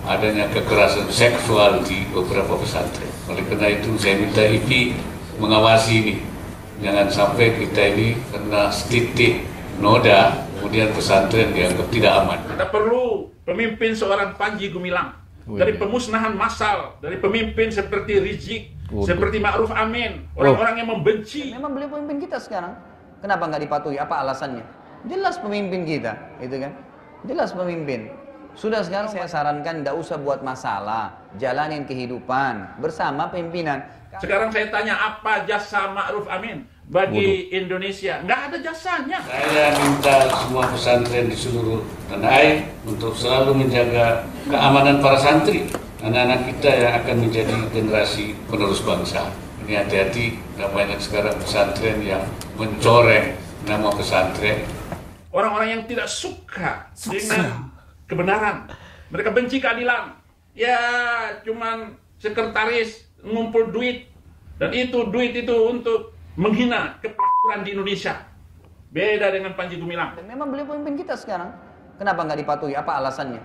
adanya kekerasan seksual di beberapa pesantren. Oleh karena itu saya minta IPI mengawasi ini. Jangan sampai kita ini kena titik noda, kemudian pesantren dianggap tidak aman. Kita perlu pemimpin seorang Panji Gumilang. Dari pemusnahan massal, dari pemimpin seperti Rizik, seperti Ma'ruf Amin, orang-orang yang membenci. Memang beliau pemimpin kita sekarang. Kenapa nggak dipatuhi? Apa alasannya? Jelas pemimpin kita, itu kan? Jelas pemimpin. Sudah sekarang saya sarankan tidak usah buat masalah, jalanin kehidupan bersama pimpinan. Sekarang saya tanya, apa jasa Ma'ruf Amin bagi Indonesia? Nggak ada jasanya. Saya minta semua pesantren di seluruh tanah air untuk selalu menjaga keamanan para santri, anak-anak kita yang akan menjadi generasi penerus bangsa. Ini hati-hati, banyak sekarang pesantren yang mencoreng nama pesantren. Orang-orang yang tidak suka dengan kebenaran, mereka benci keadilan. Ya, cuman sekretaris ngumpul duit, dan duit itu untuk menghina kemakmuran di Indonesia. Beda dengan Panji Gumilang. Memang beliau pemimpin kita sekarang. Kenapa nggak dipatuhi? Apa alasannya?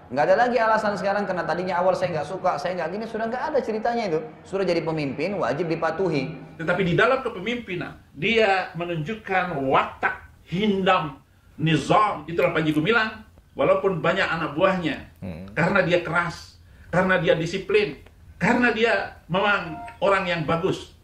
Nggak ada lagi alasan sekarang karena tadinya awal saya nggak suka, saya nggak gini, sudah nggak ada ceritanya itu. Sudah jadi pemimpin, wajib dipatuhi. Tetapi di dalam kepemimpinan, dia menunjukkan watak hindam, nizam, itulah Panji Gumilang. Walaupun banyak anak buahnya, karena dia keras, karena dia disiplin, karena dia memang orang yang bagus.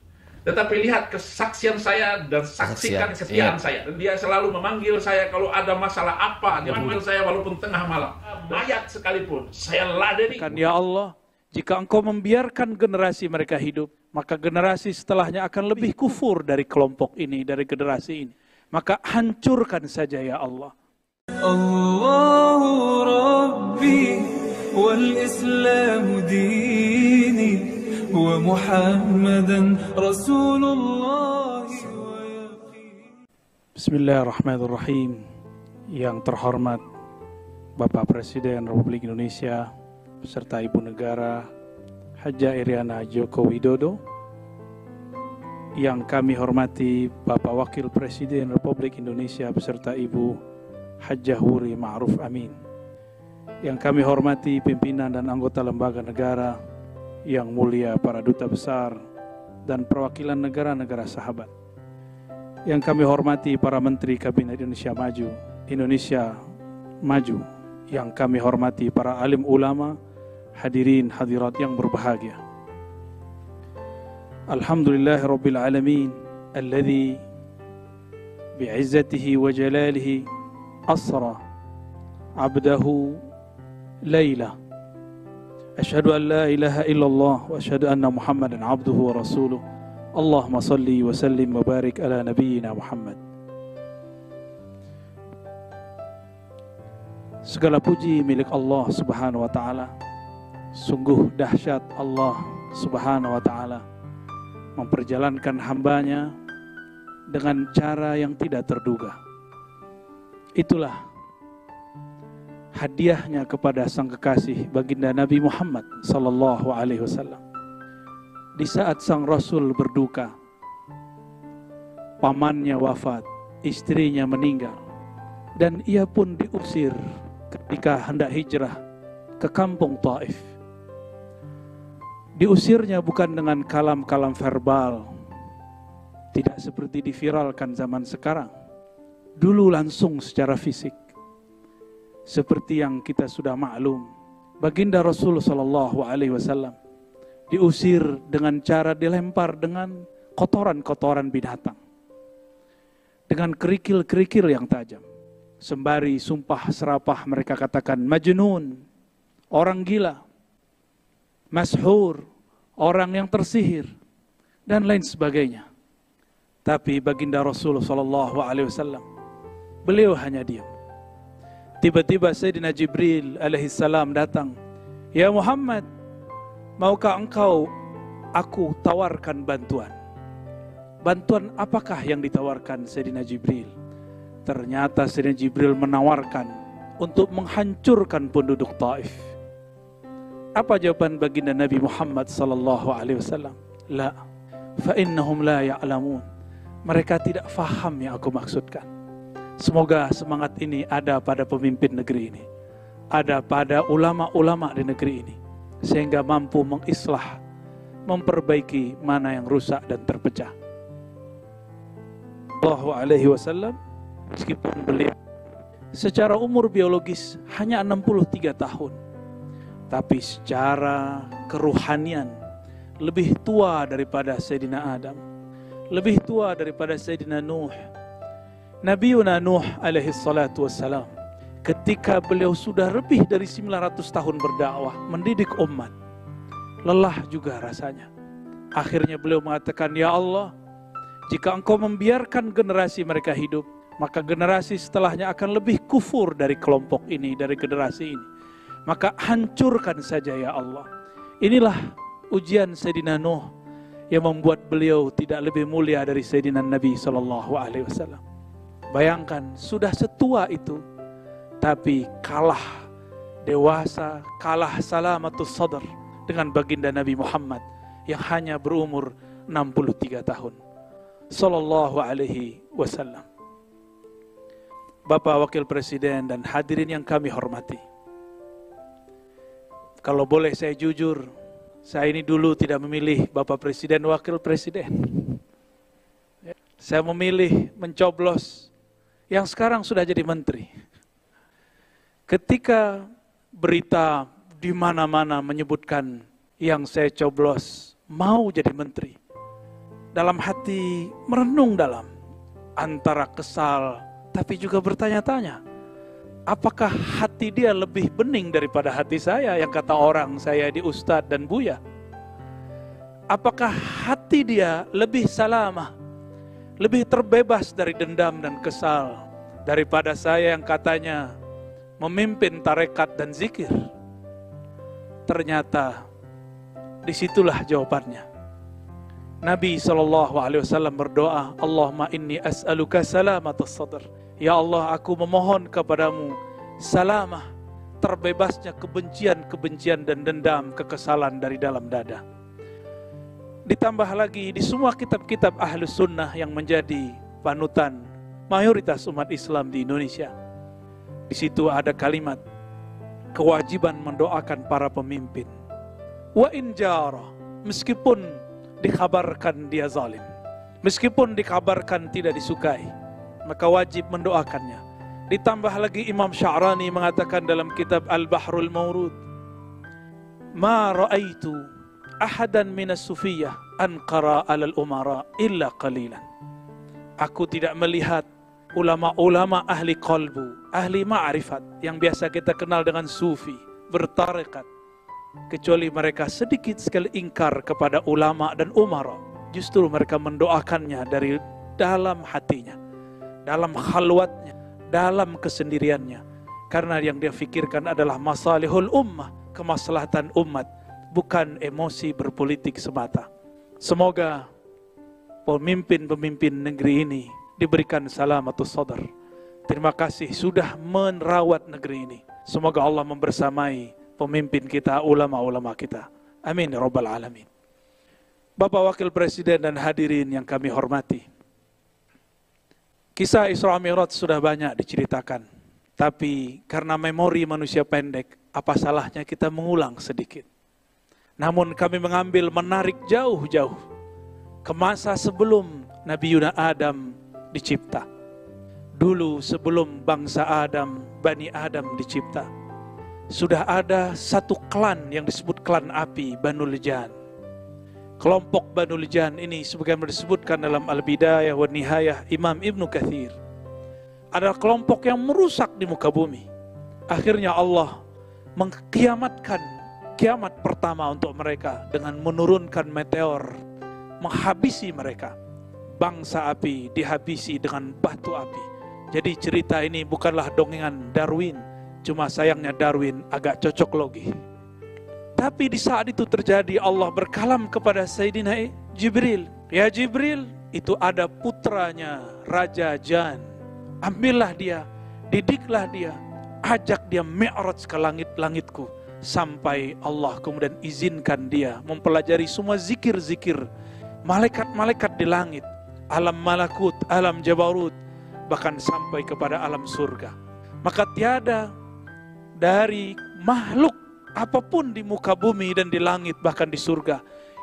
Tetapi lihat kesaksian saya dan saksikan kesetiaan saya. Dan dia selalu memanggil saya kalau ada masalah apa, dia memanggil saya walaupun tengah malam. Mayat sekalipun, saya ladeni. Ya Allah, jika engkau membiarkan generasi mereka hidup, maka generasi setelahnya akan lebih kufur dari kelompok ini, dari generasi ini. Maka hancurkan saja ya Allah. Allahu Rabbi wal Islam dini wa Muhammadan Rasulullah. Bismillahirrahmanirrahim. Yang terhormat Bapak Presiden Republik Indonesia beserta Ibu Negara Hajah Iriana Joko Widodo, yang kami hormati Bapak Wakil Presiden Republik Indonesia beserta Ibu Hajah Wuri Ma'ruf Amin, yang kami hormati pimpinan dan anggota lembaga negara yang mulia, para duta besar dan perwakilan negara-negara sahabat, yang kami hormati para menteri Kabinet Indonesia Maju, yang kami hormati para alim ulama, hadirin hadirat yang berbahagia. Alhamdulillahirabbil alamin alladzi bi'izzatihi wa jalalihi asra 'abdahu laila. Asyhadu an la ilaha illallah wa asyhadu anna Muhammadan 'abduhu wa rasuluh. Allahumma salli wa sallim wa barik ala nabiyyina Muhammad. Segala puji milik Allah Subhanahu wa taala. Sungguh dahsyat Allah Subhanahu wa taala memperjalankan hambanya dengan cara yang tidak terduga. Itulah hadiahnya kepada sang kekasih baginda Nabi Muhammad sallallahu alaihi wasallam. Di saat sang Rasul berduka, pamannya wafat, istrinya meninggal, dan ia pun diusir ketika hendak hijrah ke kampung Taif. Diusirnya bukan dengan kalam-kalam verbal, tidak seperti diviralkan zaman sekarang. Dulu langsung secara fisik. Seperti yang kita sudah maklum, baginda Rasul sallallahu alaihi wasallam diusir dengan cara dilempar dengan kotoran-kotoran binatang, dengan kerikil-kerikil yang tajam. Sembari sumpah serapah mereka katakan majnun, orang gila, mashhur, orang yang tersihir, dan lain sebagainya. Tapi baginda Rasul sallallahu alaihi wasallam, beliau hanya diam. Tiba-tiba Sayyidina Jibril alaihissalam datang. Ya Muhammad, maukah engkau aku tawarkan bantuan? Bantuan apakah yang ditawarkan Sayyidina Jibril? Ternyata Sayyidina Jibril menawarkan untuk menghancurkan penduduk Taif. Apa jawaban baginda Nabi Muhammad sallallahu alaihi wasallam? La, fa innahum la ya'lamun. Mereka tidak faham yang aku maksudkan. Semoga semangat ini ada pada pemimpin negeri ini. ada pada ulama-ulama di negeri ini, sehingga mampu mengislah, memperbaiki mana yang rusak dan terpecah. Sallallahu alaihi wasallam, meskipun beliau secara umur biologis hanya 63 tahun, tapi secara keruhanian lebih tua daripada Sayyidina Adam, lebih tua daripada Sayyidina Nuh. Nabiuna Nuh alaihi salatu wassalam, ketika beliau sudah lebih dari 900 tahun berdakwah, mendidik umat, lelah juga rasanya. Akhirnya beliau mengatakan, ya Allah, jika engkau membiarkan generasi mereka hidup, maka generasi setelahnya akan lebih kufur dari kelompok ini, dari generasi ini. Maka hancurkan saja ya Allah. Inilah ujian Sayyidina Nuh yang membuat beliau tidak lebih mulia dari Sayyidina Nabi SAW. Bayangkan, sudah setua itu, tapi kalah dewasa, kalah salamatus sadar dengan baginda Nabi Muhammad yang hanya berumur 63 tahun. Sallallahu alaihi wasallam. Bapak Wakil Presiden dan hadirin yang kami hormati, kalau boleh saya jujur, saya ini dulu tidak memilih Bapak Presiden, Wakil Presiden. Saya memilih mencoblos yang sekarang sudah jadi menteri. Ketika berita di mana-mana menyebutkan yang saya coblos mau jadi menteri, dalam hati merenung dalam, antara kesal tapi juga bertanya-tanya, apakah hati dia lebih bening daripada hati saya yang kata orang saya di Ustadz dan Buya? Apakah hati dia lebih salamah, lebih terbebas dari dendam dan kesal daripada saya yang katanya memimpin tarekat dan zikir? Ternyata disitulah jawabannya. Nabi SAW berdoa, Allahumma inni as'aluka salamatas sadr. Ya Allah, aku memohon kepadamu salamah, terbebasnya kebencian-kebencian dan dendam, kekesalan dari dalam dada. Ditambah lagi di semua kitab-kitab Ahlus Sunnah yang menjadi panutan mayoritas umat Islam di Indonesia, di situ ada kalimat kewajiban mendoakan para pemimpin. Wa in jara, meskipun dikabarkan dia zalim, meskipun dikabarkan tidak disukai, maka wajib mendoakannya. Ditambah lagi Imam Sya'rani mengatakan dalam kitab Al-Bahrul Mawrud, ma ra'aitu ahadan minas sufiyah anqara alal umara illa qalilan. Aku tidak melihat ulama-ulama ahli qalbu, ahli ma'rifat yang biasa kita kenal dengan sufi, bertarekat, kecuali mereka sedikit sekali ingkar kepada ulama dan umara. Justru mereka mendoakannya dari dalam hatinya, dalam khalwatnya, dalam kesendiriannya. Karena yang dia fikirkan adalah masalihul ummah, kemaslahatan umat, bukan emosi berpolitik semata. Semoga pemimpin-pemimpin negeri ini diberikan salamatus sadar. Terima kasih sudah merawat negeri ini. Semoga Allah membersamai pemimpin kita, ulama-ulama kita. Amin ya rabbal alamin. Bapak Wakil Presiden dan hadirin yang kami hormati, kisah Isra Mi'raj sudah banyak diceritakan, tapi karena memori manusia pendek, apa salahnya kita mengulang sedikit. Namun kami mengambil menarik jauh-jauh ke masa sebelum Nabi Yuna Adam dicipta. Dulu sebelum bangsa Adam, Bani Adam dicipta, sudah ada satu klan yang disebut klan api, Banu Lijan. Kelompok Banu Lijan ini sebagaimana disebutkan dalam Al-Bidayah wa Nihayah Imam Ibnu Katsir, adalah kelompok yang merusak di muka bumi. Akhirnya Allah mengkiamatkan kiamat pertama untuk mereka dengan menurunkan meteor, menghabisi mereka. Bangsa api dihabisi dengan batu api. Jadi cerita ini bukanlah dongengan Darwin, cuma sayangnya Darwin agak cocok logi. Tapi di saat itu terjadi, Allah berkalam kepada Sayyidina Jibril. Ya Jibril, itu ada putranya Raja Jan. Ambillah dia, didiklah dia, ajak dia mi'raj ke langit-langitku. Sampai Allah kemudian izinkan dia mempelajari semua zikir-zikir malaikat-malaikat di langit, alam malakut, alam jabarut, bahkan sampai kepada alam surga. Maka tiada dari makhluk apapun di muka bumi dan di langit bahkan di surga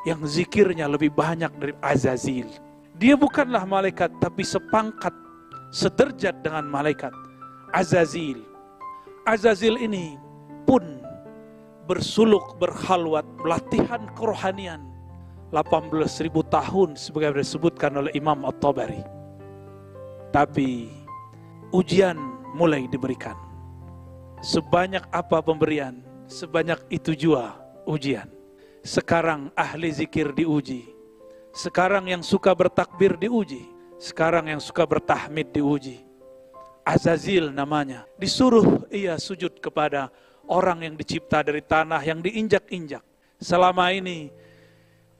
yang zikirnya lebih banyak dari Azazil. Dia bukanlah malaikat tapi sepangkat, sederajat dengan malaikat Azazil. Azazil ini pun bersuluk, berkhalwat, latihan kerohanian 18.000 tahun sebagaimana disebutkan oleh Imam At-Tabari. Tapi ujian mulai diberikan. Sebanyak apa pemberian, sebanyak itu jua ujian. Sekarang ahli zikir diuji. Sekarang yang suka bertakbir diuji. Sekarang yang suka bertahmid diuji. Azazil namanya. Disuruh ia sujud kepada orang yang dicipta dari tanah yang diinjak-injak. Selama ini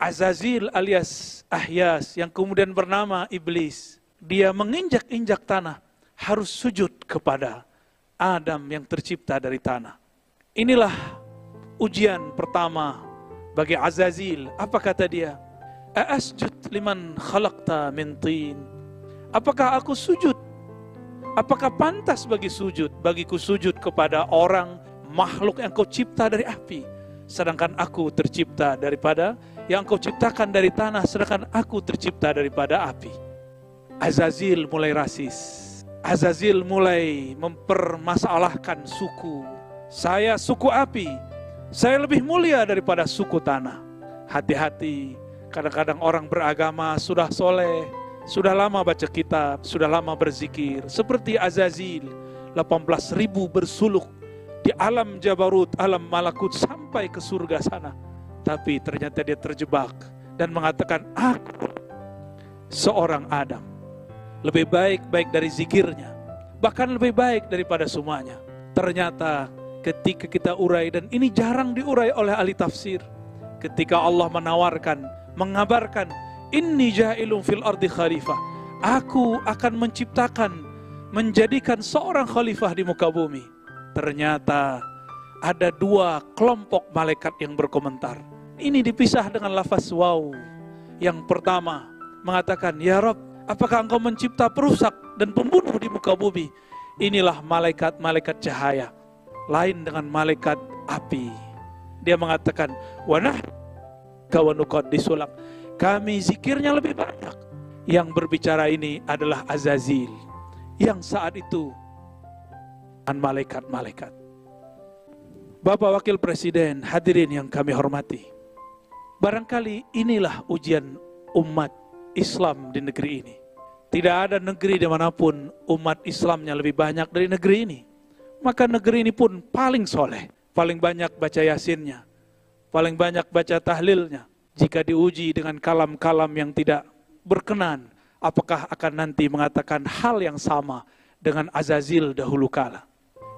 Azazil alias Ahyas yang kemudian bernama Iblis, dia menginjak-injak tanah, harus sujud kepada Adam yang tercipta dari tanah. Inilah ujian pertama bagi Azazil. Apa kata dia? Asjud liman khalaqta min tin. Apakah aku sujud? Apakah pantas bagiku sujud kepada orang makhluk yang kau cipta dari api, sedangkan aku tercipta daripada yang kau ciptakan dari tanah, sedangkan aku tercipta daripada api. Azazil mulai rasis. Azazil mulai mempermasalahkan suku. Saya suku api, saya lebih mulia daripada suku tanah. Hati-hati, kadang-kadang orang beragama sudah soleh, sudah lama baca kitab, sudah lama berzikir, seperti Azazil, 18.000 bersuluk di alam Jabarut, alam Malakut sampai ke surga sana. Tapi ternyata dia terjebak dan mengatakan, aku seorang Adam, lebih baik dari zikirnya, bahkan lebih baik daripada semuanya. Ternyata ketika kita urai, dan ini jarang diurai oleh ahli tafsir, ketika Allah menawarkan, mengabarkan, inni ja'ilun fil ardi khalifah, aku akan menciptakan, menjadikan seorang khalifah di muka bumi. Ternyata ada dua kelompok malaikat yang berkomentar. Ini dipisah dengan lafaz waw. Yang pertama mengatakan, ya Rabb, apakah engkau mencipta perusak dan pembunuh di muka bumi? Inilah malaikat-malaikat cahaya, lain dengan malaikat api. Dia mengatakan, wanah kawanuqaddisulak, kami zikirnya lebih banyak. Yang berbicara ini adalah Azazil, yang saat itu dengan malaikat-malaikat. Bapak Wakil Presiden, hadirin yang kami hormati, barangkali inilah ujian umat Islam di negeri ini. Tidak ada negeri dimanapun umat Islamnya lebih banyak dari negeri ini. Maka negeri ini pun paling soleh, paling banyak baca yasinnya, paling banyak baca tahlilnya. Jika diuji dengan kalam-kalam yang tidak berkenan, apakah akan nanti mengatakan hal yang sama dengan Azazil dahulu kala?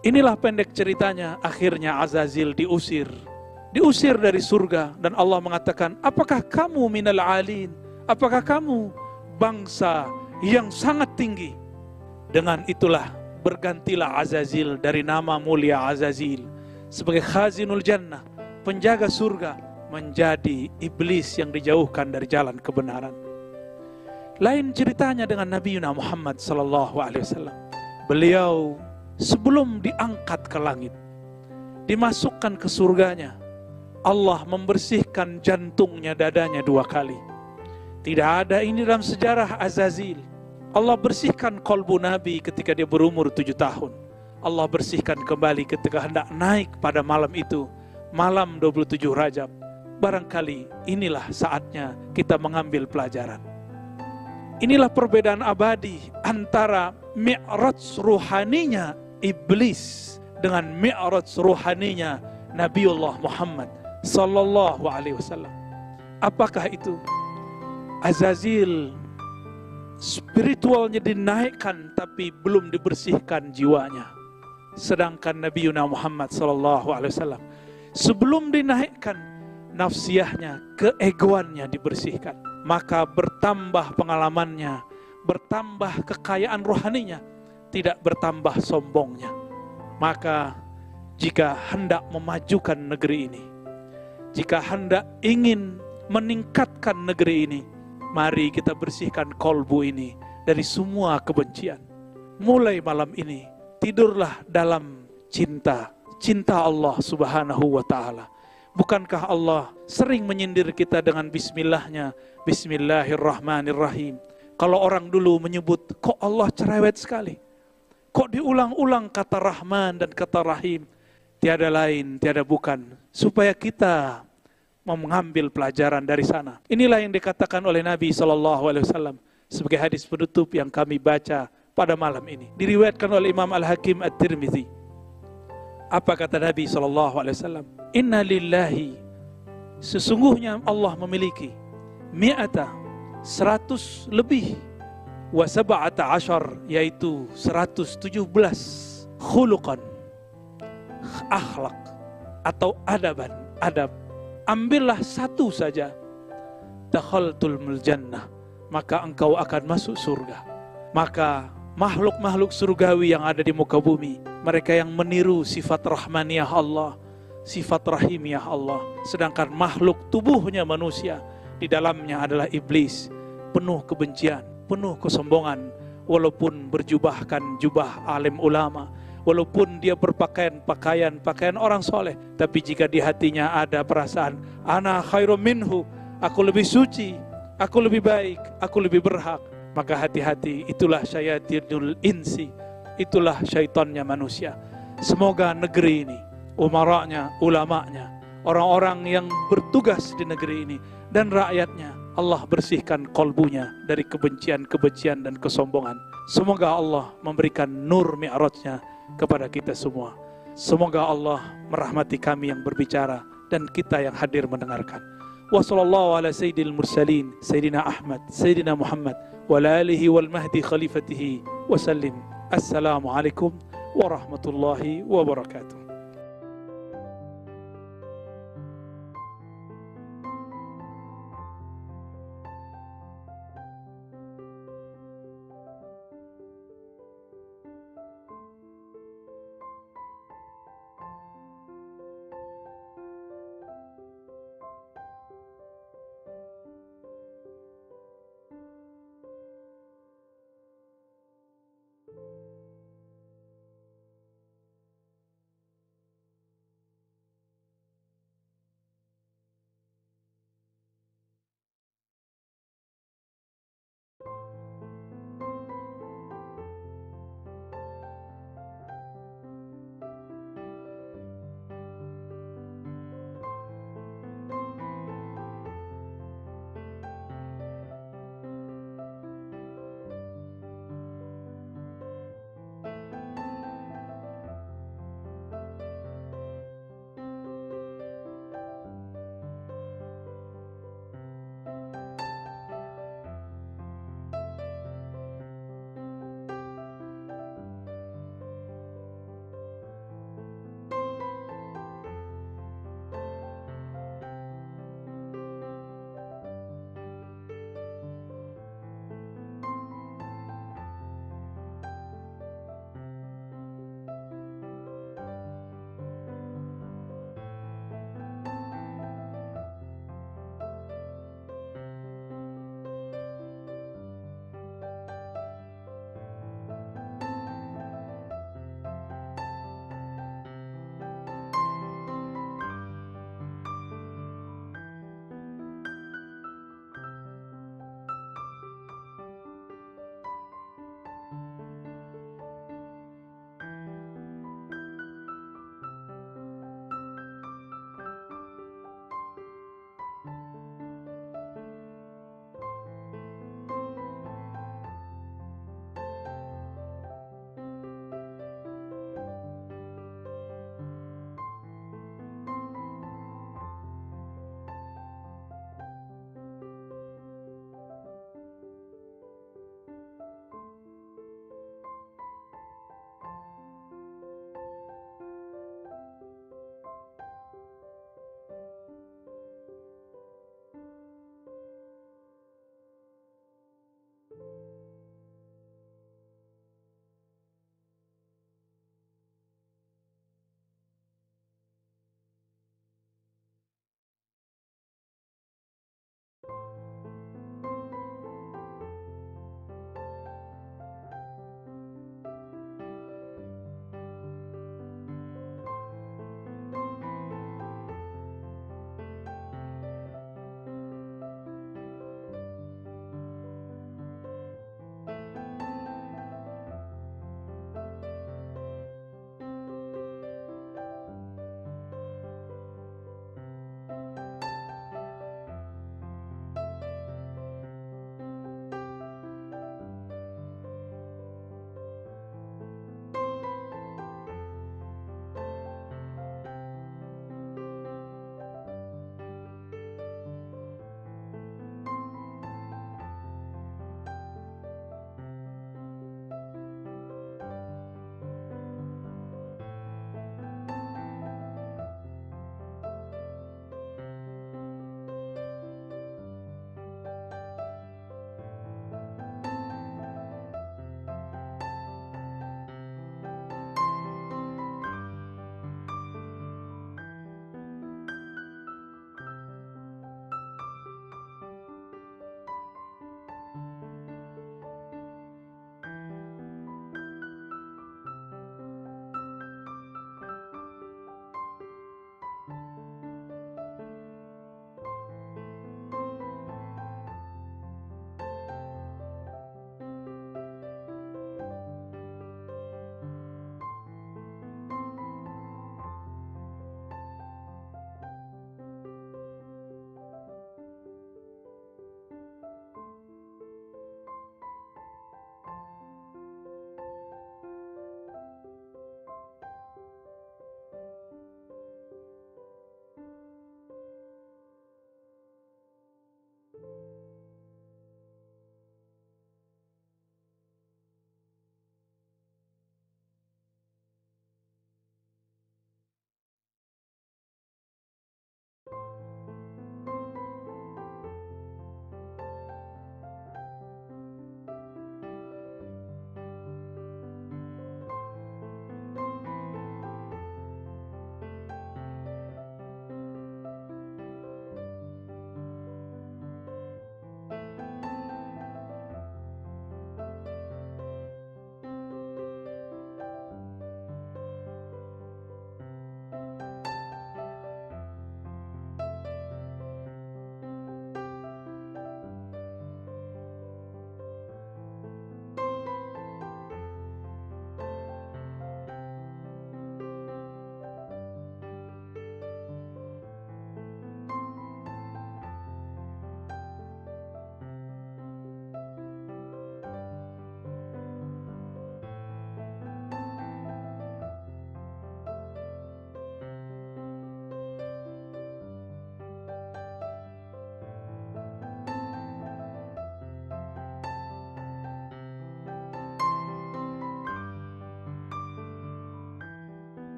Inilah pendek ceritanya, akhirnya Azazil diusir dari surga, dan Allah mengatakan, apakah kamu minal alin? Apakah kamu bangsa yang sangat tinggi? Dengan itulah bergantilah Azazil dari nama mulia Azazil sebagai khazinul jannah, penjaga surga, menjadi iblis yang dijauhkan dari jalan kebenaran. Lain ceritanya dengan Nabi Muhammad SAW. Beliau sebelum diangkat ke langit, dimasukkan ke surganya, Allah membersihkan jantungnya, dadanya 2 kali. Tidak ada ini dalam sejarah Azazil. Allah bersihkan kolbu Nabi ketika dia berumur 7 tahun. Allah bersihkan kembali ketika hendak naik pada malam itu, malam 27 Rajab. Barangkali inilah saatnya kita mengambil pelajaran. Inilah perbedaan abadi antara mi'raj ruhaninya iblis dengan mi'raj ruhaninya Nabiullah Muhammad sallallahu alaihi wasallam. Apakah itu? Azazil spiritualnya dinaikkan tapi belum dibersihkan jiwanya. Sedangkan Nabiuna Muhammad sallallahu alaihi wasallam sebelum dinaikkan, nafsiyahnya, keegoannya dibersihkan. Maka bertambah pengalamannya, bertambah kekayaan rohaninya, tidak bertambah sombongnya. Maka jika hendak memajukan negeri ini, jika hendak ingin meningkatkan negeri ini, mari kita bersihkan kolbu ini dari semua kebencian. Mulai malam ini, tidurlah dalam cinta, cinta Allah Subhanahu wa ta'ala. Bukankah Allah sering menyindir kita dengan bismillahnya, bismillahirrahmanirrahim. Kalau orang dulu menyebut, kok Allah cerewet sekali, kok diulang-ulang kata Rahman dan kata Rahim. Tiada lain, tiada bukan, supaya kita mau mengambil pelajaran dari sana. Inilah yang dikatakan oleh Nabi SAW sebagai hadis penutup yang kami baca pada malam ini. Diriwayatkan oleh Imam Al-Hakim At-Tirmidzi. Apa kata Nabi SAW? Inna lillahi, sesungguhnya Allah memiliki mi'ata, 100 lebih, wa sab'ata ashar, yaitu 117 khuluqan, akhlak atau adaban, adab. Ambillah satu saja, dakhaltul jannah, maka engkau akan masuk surga. Maka makhluk-makhluk surgawi yang ada di muka bumi, mereka yang meniru sifat rahmaniyah Allah, sifat rahimiyah Allah. Sedangkan makhluk tubuhnya manusia, di dalamnya adalah iblis, penuh kebencian, penuh kesombongan. Walaupun berjubahkan jubah alim ulama, walaupun dia berpakaian pakaian orang soleh, tapi jika di hatinya ada perasaan ana khairum minhu, aku lebih suci, aku lebih baik, aku lebih berhak, maka hati-hati, itulah syayatinul insi, itulah syaitannya manusia. Semoga negeri ini, umaranya, ulamanya, orang-orang yang bertugas di negeri ini dan rakyatnya, Allah bersihkan kolbunya dari kebencian-kebencian dan kesombongan. Semoga Allah memberikan nur mi'rajnya kepada kita semua. Semoga Allah merahmati kami yang berbicara dan kita yang hadir mendengarkan. Wa sallallahu ala sayyidil mursalin, Sayyidina Ahmad, Sayyidina Muhammad, wa ala alihi wal mahdi khalifatihi wa sallim. Assalamualaikum warahmatullahi wabarakatuh.